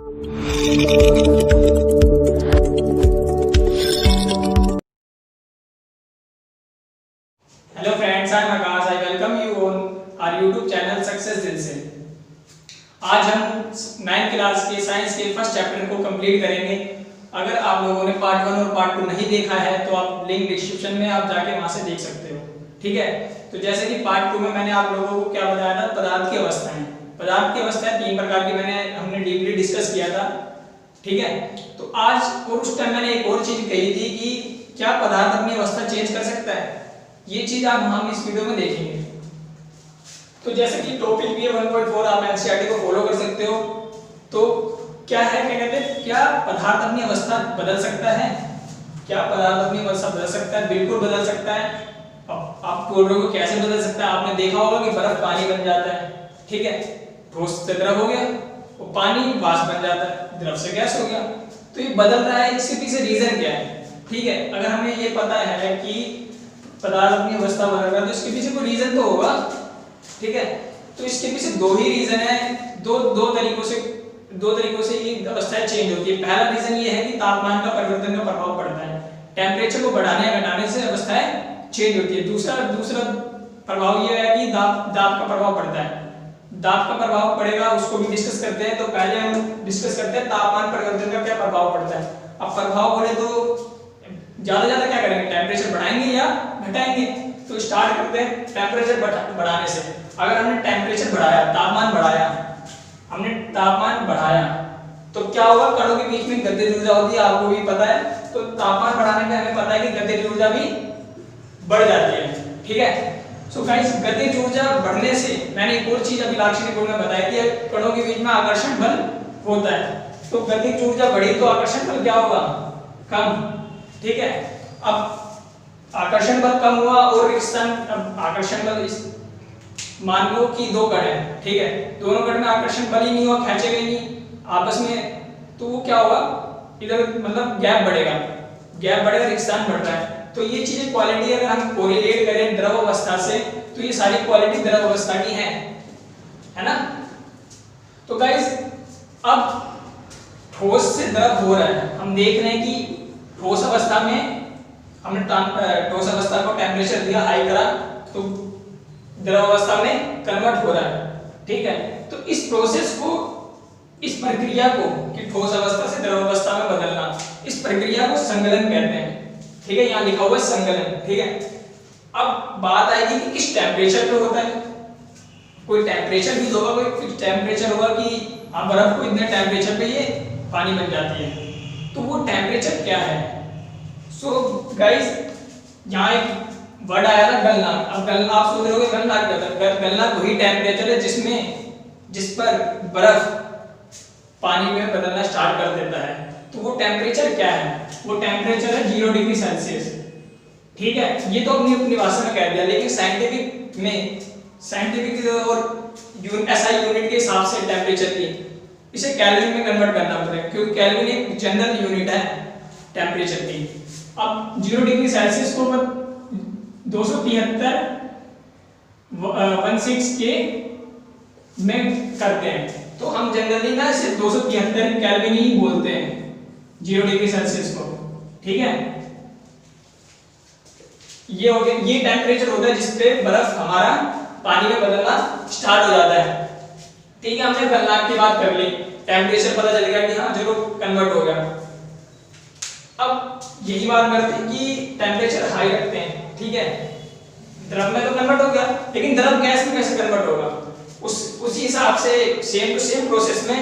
Hello friends, I am Akash. I welcome you on our YouTube channel success दिल से। आज हम 9th क्लास के साइंस के फर्स्ट चैप्टर को कंप्लीट करेंगे। अगर आप लोगों ने पार्ट 1 और पार्ट 2 नहीं देखा है तो आप लिंक डिस्क्रिप्शन में आप जाके वहां से देख सकते हो। ठीक है, तो जैसे कि पार्ट 2 में मैंने आप लोगों को क्या बताया था, पदार्थ की अवस्थाएं। पदार्थ की अवस्थाएं 3 प्रकार की हमने डीपली डिस्कस किया था। ठीक है, तो आज और उस टाइम मैंने एक और चीज कही थी कि क्या पदार्थ अपनी अवस्था चेंज कर सकता है। ये चीज आप हम इस वीडियो में देखेंगे। तो जैसे कि टॉपिक भी 1.4 आप एनसीईआरटी को फॉलो कर सकते हो। तो क्या है, क्या कहते हैं, क्या पदार्थ अपनी अवस्था बदल सकता है? क्या पदार्थ अपनी अवस्था बदल सकता है? बिल्कुल बदल सकता है। आप बोल रहे हो कैसे बदल सकता है? आपने देखा होगा कि बर्फ पानी बन जाता है। ठीक है, ठोस से द्रव हो गया, वो पानी वाष्प बन जाता है, द्रव से गैस हो गया। तो ये बदल रहा है, इसके पीछे रीजन क्या है? ठीक है, अगर हमें ये पता है कि पदार्थ अपनी अवस्था बदल रहा है तो इसके पीछे कोई रीजन तो होगा। ठीक है, तो इसके पीछे दो ही रीजन है। दो तरीकों से ये अवस्थाएं चेंज होती है। पहला रीजन ये है कि तापमान का परिवर्तन का प्रभाव पड़ता है। टेम्परेचर को बढ़ाने या घटाने से अवस्थाएं चेंज होती है। दूसरा प्रभाव ये है कि दाब का प्रभाव पड़ता है। दाब का प्रभाव पड़ेगा, उसको भी डिस्कस करते हैं। तो पहले हम डिस्कस करते हैं तापमान परिवर्तन का क्या प्रभाव पड़ता है। अब प्रभाव बोले तो ज्यादा क्या करेंगे, टेम्परेचर बढ़ाएंगे या घटाएंगे। तो स्टार्ट करते हैं टेम्परेचर बढ़ाने से। अगर हमने टेम्परेचर बढ़ाया, तापमान बढ़ाया तो क्या होगा, कणों के बीच में गतिज ऊर्जा होती है, आपको भी पता है। तो तापमान बढ़ाने में हमें पता है कि गतिज ऊर्जा भी बढ़ जाती है। ठीक है, सो गाइस, गतिज ऊर्जा बढ़ने से मैंने एक और चीज अभी लाक्षणिक रिपोर्ट में बताई थी, कणों के बीच में आकर्षण बल होता है। तो गतिज ऊर्जा बढ़ी तो आकर्षण बल क्या होगा, कम। ठीक है, अब आकर्षण बल कम हुआ और आकर्षण बल मान लो कि दो कण है। ठीक है, दोनों कण में आकर्षण बल ही नहीं हुआ, खींचे गए नहीं आपस में, तो वो क्या होगा, इधर मतलब गैप बढ़ेगा, रिक्सान बढ़ रहा है। तो ये चीजें क्वालिटी अगर हम कोरिलेट करें द्रव अवस्था से तो ये सारी क्वालिटी द्रव अवस्था की है ना। तो गाइस, अब ठोस से द्रव हो रहा है। हम देख रहे हैं कि ठोस अवस्था में हमने ठोस अवस्था को टेम्परेचर दिया, हाई करा, तो द्रव अवस्था में कन्वर्ट हो रहा है। ठीक है, तो इस प्रोसेस को, इस प्रक्रिया को, कि ठोस अवस्था से द्रव अवस्था में बदलना, इस प्रक्रिया को संगलन कहते हैं। ठीक है, यहाँ लिखा हुआ है संगलन। ठीक है, अब बात आएगी कि किस टेम्परेचर पे होता है। कोई टेम्परेचर भी होगा, कोई फिक्स टेम्परेचर होगा कि हाँ, बर्फ को इतने टेम्परेचर पे ये पानी बन जाती है। तो वो टेम्परेचर क्या है? सो गाइस, यहाँ एक वर्ड आया था गलनांक। अब गलनांक आप सोच रहे होंगे गलनांक क्या होता है। गलनांक वही टेम्परेचर है जिस पर बर्फ पानी में बदलना स्टार्ट कर देता है। तो वो टेम्परेचर क्या है? वो टेम्परेचर है 0 डिग्री सेल्सियस। ठीक है, ये तो अपनी भाषा में कह दिया, लेकिन साइंटिफिक और एसआई यूनिट के हिसाब से टेम्परेचर की इसे केल्विन में कन्वर्ट करना पड़ेगा, क्योंकि केल्विन एक जनरल यूनिट है टेम्परेचर की। अब 0 डिग्री सेल्सियस को 273.16 के में करते हैं। तो हम जनरली ना इसे 273 केल्विन ही बोलते हैं 0 डिग्री सेल्सियस को। ठीक है, ये हो गया, ये टेम्परेचर होता है जिसपे बर्फ हमारा पानी में बदलना स्टार्ट हो जाता है। ठीक है, हमने गलनांक की बात कर ली, टेम्परेचर पता चल गया कि हाँ 0 कन्वर्ट हो गया। अब यही बात करते हैं कि टेम्परेचर हाई रखते हैं। ठीक है, द्रव में तो कन्वर्ट हो गया, लेकिन द्रव गैस में कैसे कन्वर्ट होगा? उसी हिसाब से सेम टू सेम प्रोसेस में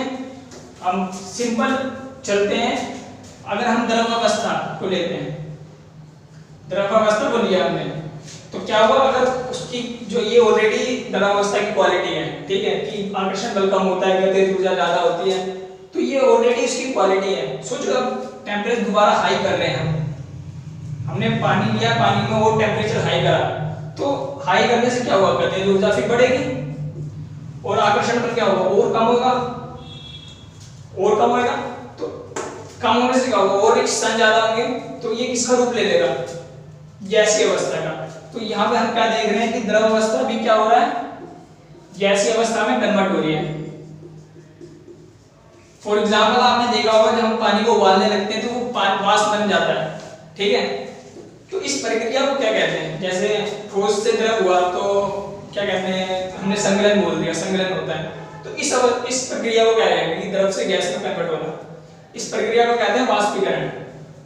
हम सिंपल चलते हैं। अगर हम द्रव अवस्था को लेते हैं, द्रव अवस्था को लिया हमने, तो क्या हुआ, अगर उसकी जो ये ऑलरेडी द्रव अवस्था की क्वालिटी है, ठीक है, कि आकर्षण बल कम होता है, गतिज ऊर्जा ज्यादा होती है, तो ये ऑलरेडी इसकी क्वालिटी है। सोचो अब टेम्परेचर दोबारा हाई कर रहे हैं हमने पानी लिया, पानी में और टेम्परेचर हाई करा, तो हाई करने से क्या हुआ, गतिज ऊर्जा फिर बढ़ेगी और आकर्षण बल क्या होगा, और कम होगा। तो कम होने से क्या होगा, और रिक्सान ज्यादा होंगे, तो ये किसका रूप ले लेगा, गैसीय अवस्था का। तो यहाँ पे हम क्या देख रहे हैं कि द्रव अवस्था भी क्या हो रहा है, गैसीय अवस्था में कन्वर्ट हो रही है। फॉर एग्जाम्पल आपने देखा होगा जब हम पानी को उबालने लगते हैं तो वो वाष्प बन जाता है, ठीक है। तो इस प्रक्रिया को क्या कहते हैं? जैसे ठोस से द्रव हुआ तो क्या कहते हैं, हमने संघनन बोल दिया, संघनन होता है। तो इस प्रक्रिया को क्या कहेंगे कि द्रव से गैस में कन्वर्ट होना, इस प्रक्रिया को कहते हैं वाष्पीकरण,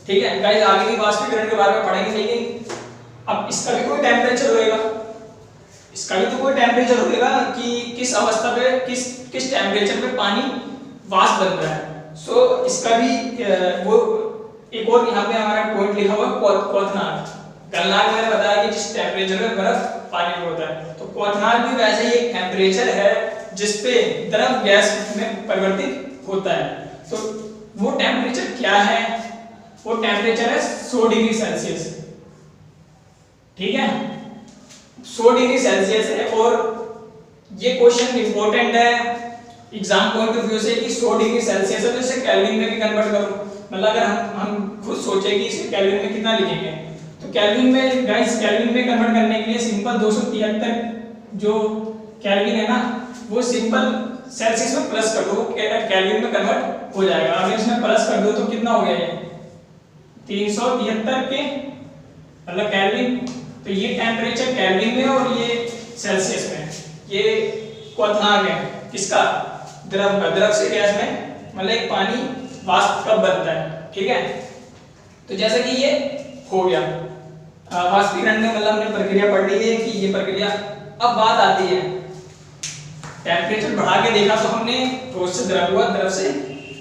ठीक है। गाइस आगे भी वाष्पीकरण के बारे में पढ़ेंगे, लेकिन अब इसका भी कोई टेम्परेचर होएगा, इसका भी तो कोई टेम्परेचर होएगा कि किस अवस्था पे किस टेम्परेचर पे पानी वाष्प बन रहा है। सो इसका भी वो एक और यहाँ पे हमारा पॉइंट लिखा हुआ क्वथनांक। गलनांक मैंने बताया कि जिस टेम्परेचर पे बर्फ पानी में होता है, तो क्वथनांक भी वैसे ही एक टेम्परेचर है जिस पे द्रव गैस में परिवर्तित होता है। तो वो टेम्परेचर क्या है? वो टेम्परेचर है 100 डिग्री सेल्सियस, ठीक है, 100 डिग्री सेल्सियस है। और ये क्वेश्चन इंपॉर्टेंट है एग्जाम पॉइंट ऑफ व्यू से कि 100 डिग्री सेल्सियस है तो इसे केल्विन में भी कन्वर्ट करो। मतलब अगर हम खुद सोचे कि इसे केल्विन में कितना लिखेंगे, तो केल्विन में गाइस केल्विन में कन्वर्ट करने के लिए सिंपल 273 जो केल्विन है ना, वो सिंपल सेल्सियस में प्लस कर दो, केल्विन में कन्वर्ट हो जाएगा। अगर इसमें प्लस कर दो तो कितना हो गया ये 373 के मतलब केल्विन। तो ये टेम्परेचर केल्विन में और ये सेल्सियस में, ये क्वथनांक है किसका? द्रव का। द्रव से गैस में मतलब एक पानी वाष्प कब बनता है, ठीक है। तो जैसा कि ये हो गया वाष्पीकरण में, मतलब हमने प्रक्रिया पढ़ ली है कि ये प्रक्रिया। अब बात आती है टेम्परेचर बढ़ा के देखा तो हमने ठोस से द्रव हुआ, द्रव से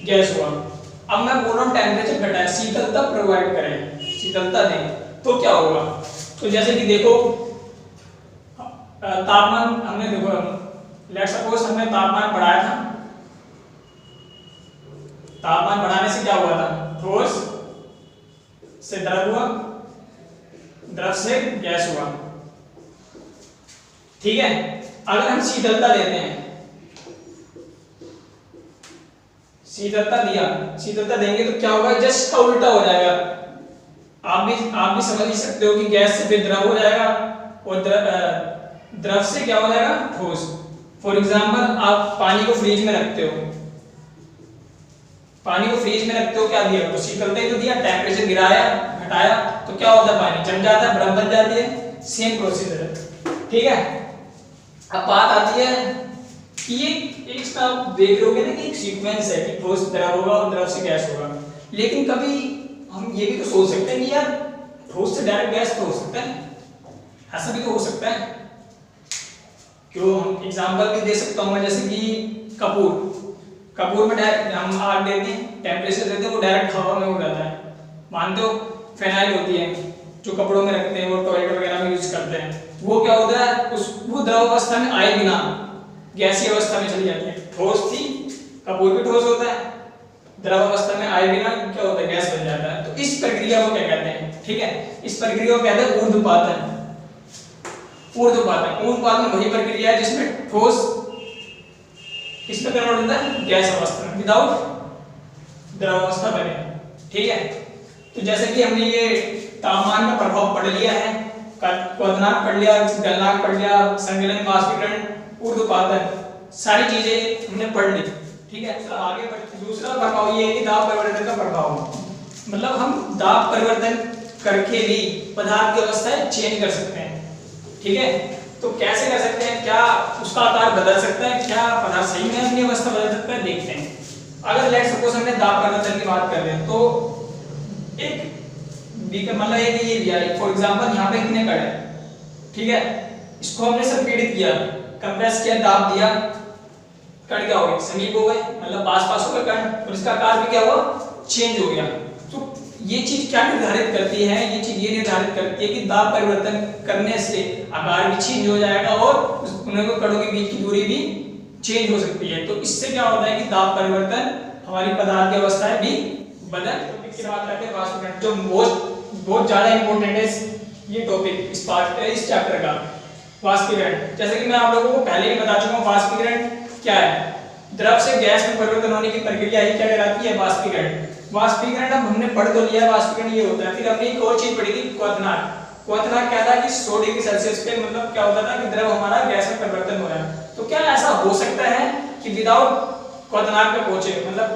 गैस हुआ। अब मैं बोल रहा हूँ टेम्परेचर घटाए, शीतलता प्रोवाइड करें, शीतलता दें, तो क्या होगा? तो जैसे कि देखो तापमान हमने देखो, लेट्स सपोज हमने तापमान बढ़ाया था, तापमान बढ़ाने से क्या हुआ था? ठोस से द्रव हुआ, द्रव से गैस हुआ, ठीक है। अगर हम शीतलता देते हैं, शीतलता दिया, शीतलता देंगे तो क्या होगा? जस्ट का उल्टा हो जाएगा। आप भी समझ ही सकते हो कि गैस से फिर द्रव हो जाएगा और द्रव से क्या हो जाएगा? ठोस। फॉर एग्जाम्पल आप पानी को फ्रीज में रखते हो, पानी को फ्रीज में रखते हो, क्या दिया? तो शीतलता ही तो दिया, टेम्परेचर गिराया घटाया तो क्या होता है? पानी जम जाता है, बर्फ बन जाती है। सेम प्रोसीजर है, ठीक है। अब बात आती है कि ये एक आप देख रहे होगे ना कि एक सीक्वेंस है कि ठोस द्रव होगा और द्रव से गैस होगा, लेकिन कभी हम ये भी तो सोच सकते हैं कि यार ठोस से डायरेक्ट गैस तो हो सकता है, ऐसा भी तो हो सकता है। क्यों? हम एग्जांपल भी दे सकता हूं मैं, जैसे कि कपूर में डायरेक्ट हम आग देते हैं, टेम्परेचर देते हैं, वो डायरेक्ट हवा में उड़ जाता है। मानते हो फेनाइल होती है जो कपड़ों में रखते हैं, वो टॉयलेट वगैरह में यूज करते हैं, वो क्या होता है? वो द्रव अवस्था में आए बिना गैसीय अवस्था में चली जाती है। ठोस थी, कपूर भी ठोस होता है, द्रव अवस्था में आए बिना क्या होता है? गैस बन जाता है। तो इस प्रक्रिया को क्या कहते हैं? ठीक है, इस प्रक्रिया को कहते हैं ऊर्ध्वपातन। ऊर्ध्वपातन वही प्रक्रिया है जिसमें ठोस किसमें कन्वर्ट होता है? गैस अवस्था में, विदाउट द्रव अवस्था बने, ठीक है। तो जैसे कि हमने ये तापमान का प्रभाव पढ़ लिया है, क्वथनांक पढ़ लिया, गलनांक पढ़ लिया, संघनन, वाष्पीकरण, ऊर्ध्वपातन, सारी चीजें हमने पढ़ ली, ठीक है। तो आगे दूसरा प्रभाव ये है कि दाब परिवर्तन का प्रभाव, मतलब हम दाब परिवर्तन करके भी पदार्थ की अवस्थाएं चेंज कर सकते हैं, ठीक है। तो कैसे कर सकते हैं? क्या उसका आकार बदल सकता है? क्या पदार्थ सही में अपनी अवस्था बदल सकता है? देखते हैं। अगर लेट सपोज हमने दाब परिवर्तन की बात कर रहे हैं तो एक बीकर मतलब एक ये लिया, फॉर एग्जांपल यहाँ पे कितने कण है, ठीक है, इसको हमने संपीड़ित किया, कंप्रेस किया, दाब दिया, कण क्या हो गए? समीप हो गए, मतलब पास हो गए कण, और इसका आकार भी क्या हुआ? चेंज हो गया। तो ये चीज क्या निर्धारित करती है? ये चीज ये निर्धारित करती है कि दाब परिवर्तन करने से आकार भी चेंज हो जाएगा और उन कणों के बीच की दूरी भी चेंज हो सकती है। तो इससे क्या होता है कि दाब परिवर्तन हमारी पदार्थ की अवस्थाएं भी बदल। इसके बात करते हैं वाष्पीकरण, जो बहुत ज्यादा इंपॉर्टेंट है ये टॉपिक, इस चैप्टर का वाष्पीकरण। जैसे कि मैं आप लोगों को पहले ही बता चुका हूं वाष्पीकरण क्या है। द्रव से गैस में परिवर्तन होने की प्रक्रिया ही क्या कहलाती है? वाष्पीकरण। वाष्पीकरण अब हमने पढ़ तो लिया, वाष्पीकरण ये होता है। फिर हमने एक और चीज पढ़ी थी, क्वथनांक। क्वथनांक क्या था कि 100 डिग्री सेल्सियस पे मतलब क्या होता था कि द्रव हमारा गैस में परिवर्तन हो रहा है। तो क्या ऐसा हो सकता है कि विदाउट क्वथनांक पे पहुंचे, मतलब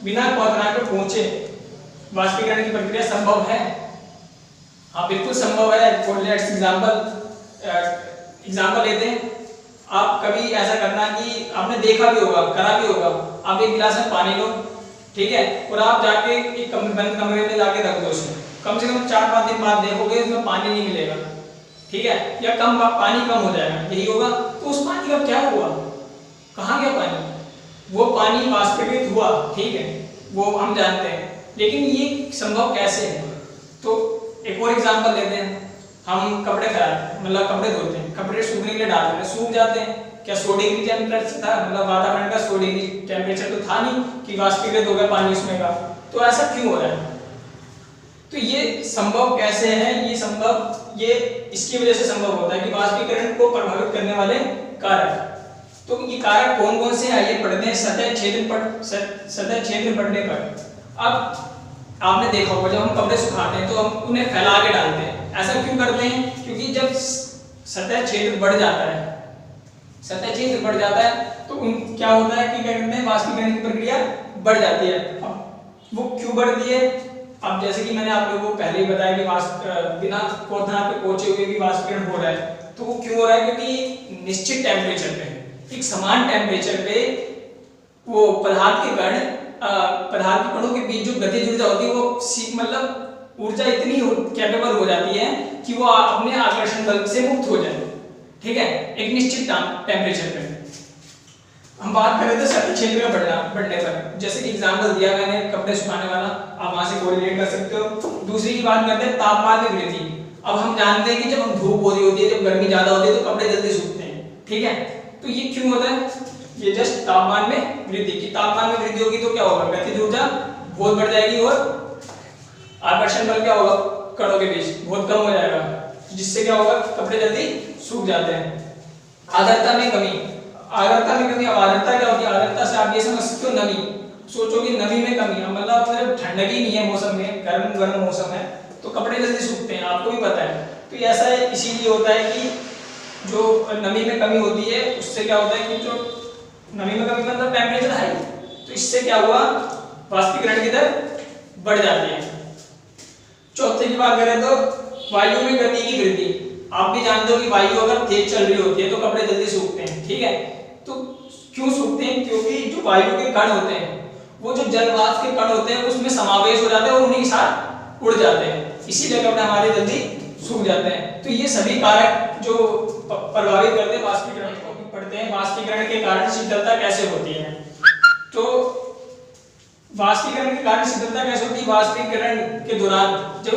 बिना क्वथनांक पे पहुंचे वाष्पीकरण की प्रक्रिया संभव है? हाँ बिल्कुल संभव है। फॉर लेट्स एग्जांपल लेते हैं। आप कभी ऐसा करना कि आपने देखा भी होगा, करा भी होगा, आप एक गिलास में पानी लो, ठीक है, और आप जाके एक बंद कमरे में जाके रख दो उसमें, कम से कम 4-5 दिन बाद देखोगे उसमें पानी नहीं मिलेगा, ठीक है, या पानी कम हो जाएगा, यही होगा। तो उस पानी का क्या हुआ, कहाँ गया पानी? वो पानी वाष्पीकृत हुआ, ठीक है, वो हम जानते हैं, लेकिन ये संभव कैसे है? तो एक और एग्जांपल लेते हैं। हम कपड़े खराब, मतलब कपड़े धोते हैं, कपड़े सूखने के लिए डालते हैं, सूख जाते हैं, क्या 100 डिग्री टेम्परेचर था, मतलब वातावरण का 100 डिग्री टेम्परेचर तो था नहीं कि वाष्पीकृत हो गया पानी उसमें का, तो ऐसा क्यों हो रहा है? तो ये संभव कैसे है? ये इसकी वजह से संभव होता है कि वाष्पीकरण को प्रभावित करने वाले कारक। तो ये कारक कौन कौन से हैं आइए पढ़ते हैं सतह क्षेत्र पढ़ने पर। अब आपने देखा होगा जब हम कपड़े सुखाते हैं तो हम उन्हें फैला के डालते हैं, ऐसा क्यों करते हैं? क्योंकि जब सतह क्षेत्र बढ़ जाता है, तो क्या होता है कि क्या कहते हैं, वाष्पीकरण की प्रक्रिया बढ़ जाती है। अब वो क्यों बढ़ती है? अब जैसे कि मैंने आप लोगों को पहले ही बताया कि बिना क्वथनांक पे पहुंचे हुए भी वाष्पीकरण हो रहा है। तो वो क्यों हो रहा है? क्योंकि निश्चित टेम्परेचर पे, एक समान टेम्परेचर पे वो पदार्थ के कणों के बीच जो गतिज ऊर्जा होती है वो मतलब ऊर्जा इतनी कैपेबल हो जाती है कि वो अपने आकर्षण बल से मुक्त हो जाए, ठीक है, एक निश्चित टेम्परेचर पे। हम बात कर रहे थे सतह क्षेत्र का बढ़ने पर, जैसे कि एग्जांपल दिया मैंने कपड़े सुखाने वाला, आप वहां से कोरिलेट कर सकते हो। दूसरी की बात करते हैं तापमान में वृद्धि। अब हम जानते हैं कि जब हम धूप हो रही होती है, जब गर्मी ज्यादा होती है तो कपड़े जल्दी सूखते हैं, ठीक है, तो ये क्यों होता है? ये जस्ट तापमान में वृद्धि की, तापमान में वृद्धि होगी तो क्या होगा, गतिज ऊर्जा बहुत बढ़ जाएगी और आकर्षण बल क्या होगा कणों के बीच बहुत कम हो जाएगा, जिससे क्या होगा, कपड़े जल्दी सूख जाते हैं। आर्द्रता में कमी, अब आर्द्रता क्या होती है? आर्द्रता से आप ये समझ सकते हो नमी, सोचो कि नमी में कमी है, मतलब सिर्फ ठंडक ही नहीं है मौसम में, गर्म मौसम है तो कपड़े जल्दी सूखते हैं, आपको भी पता है। तो ऐसा इसीलिए होता है कि जो नमी में कमी होती है उससे क्या होता है कि जो नमी में कमी मतलब टेम्परेचर हाई, तो इससे क्या हुआ, वाष्पीकरण की दर बढ़ जाती है। चौथे की बात करें तो वायु में गति की वृद्धि। आप भी जानते हो कि वायु अगर तेज चल रही होती है तो कपड़े जल्दी सूखते हैं, ठीक है, तो क्यों सूखते हैं? क्योंकि जो वायु के कण होते हैं वो जो जलवाष्प के कण होते हैं उसमें समावेश हो जाते हैं और उन्हीं के साथ उड़ जाते हैं, इसीलिए कपड़े हमारे जल्दी सूख जाते हैं। तो ये सभी कारक जो प्रभावित करते हैं वाष्पीकरण को पढ़ते हैं। वाष्पीकरण के कारण शीतलता कैसे होती है? तो वाष्पीकरण के कारण शीतलता कैसे होती है? वाष्पीकरण के दौरान जो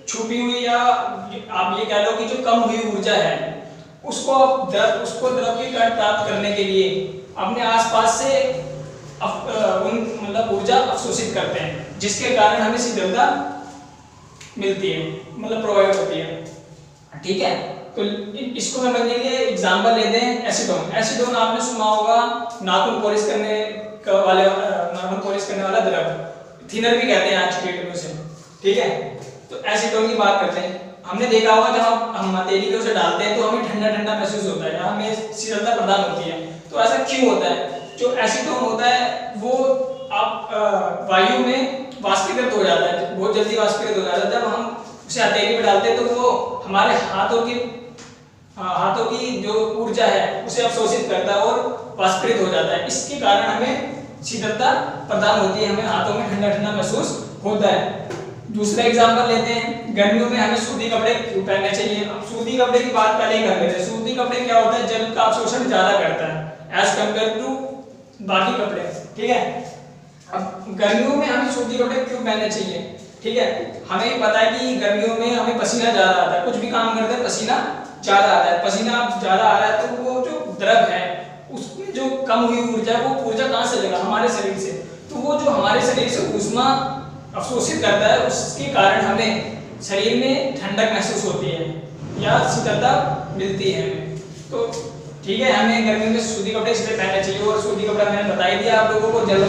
छुपी हुई या आप ये कह लो कि जो कम हुई ऊर्जा है उसको द्रव के कण प्राप्त करने के लिए अपने आसपास से मतलब ऊर्जा अवशोषित करते हैं, जिसके कारण हमें शीतलता मिलती है, मतलब प्रोवाइड होती है, ठीक है। तो इसको समझने के लिए एग्जांपल लेते हैं एसीटोन। एसीटोन आपने सुना होगा, नाखून पॉलिश करने वाला द्रव, थिनर भी कहते हैं आज के डेट में उसे, ठीक है। तो एसीटोन की बात करते हैं। हमने देखा होगा जब हम हथेली पे उसे डालते हैं तो हमें ठंडा ठंडा महसूस होता है, हमें शीतलता प्रदान होती है। तो ऐसा क्यों होता है? जो एसीटोन होता है वो आप वायु में वाष्पीकृत हो जाता है, बहुत जल्दी वाष्पीकृत हो जाता है। जब हम उसे हथेली पे डालते हैं तो वो हमारे हाथों की जो ऊर्जा है उसे अवशोषित करता है और वाष्पीकृत हो जाता है। इसके कारण हमें शीतलता प्रदान होती है, हमें हाथों में ठंडा ठंडा महसूस होता है। दूसरा एग्जांपल लेते हैं, गर्मियों में हमें सूती कपड़े क्यों पहनने चाहिए? अब सूती कपड़े की बात पहले ही कर लेते हैं। सूती कपड़े क्या होता है, जल का अवशोषण ज्यादा करता है एज कंपेयर टू बाकी कपड़े, ठीक है। अब गर्मियों में हमें सूती कपड़े क्यों पहनने चाहिए? ठीक है, हमें पता है कि गर्मियों में हमें पसीना ज्यादा आता है, कुछ भी काम करते हैं पसीना ज्यादा आता है। पसीना ज्यादा आ रहा है तो वो जो द्रव है उसमें जो कम हुई ऊर्जा, वो ऊर्जा कहाँ से लेगा? हमारे शरीर से। तो वो जो हमारे शरीर से ऊष्मा अवशोषित करता है उसके कारण हमें शरीर में ठंडक महसूस होती है या शीतलता मिलती है हमें। तो ठीक है, हमें गर्मी में सूती कपड़े इसलिए पहनने चाहिए। और सूती कपड़ा मैंने बता ही दिया आप लोगों को, जल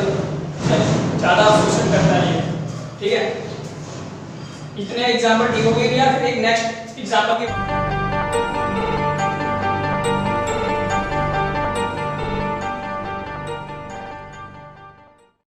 ज्यादा अवशोषण करता है, ठीक है। इतने एग्जाम्पल ठीक हो गए क्या? फिर एक नेक्स्ट एग्जाम्पल की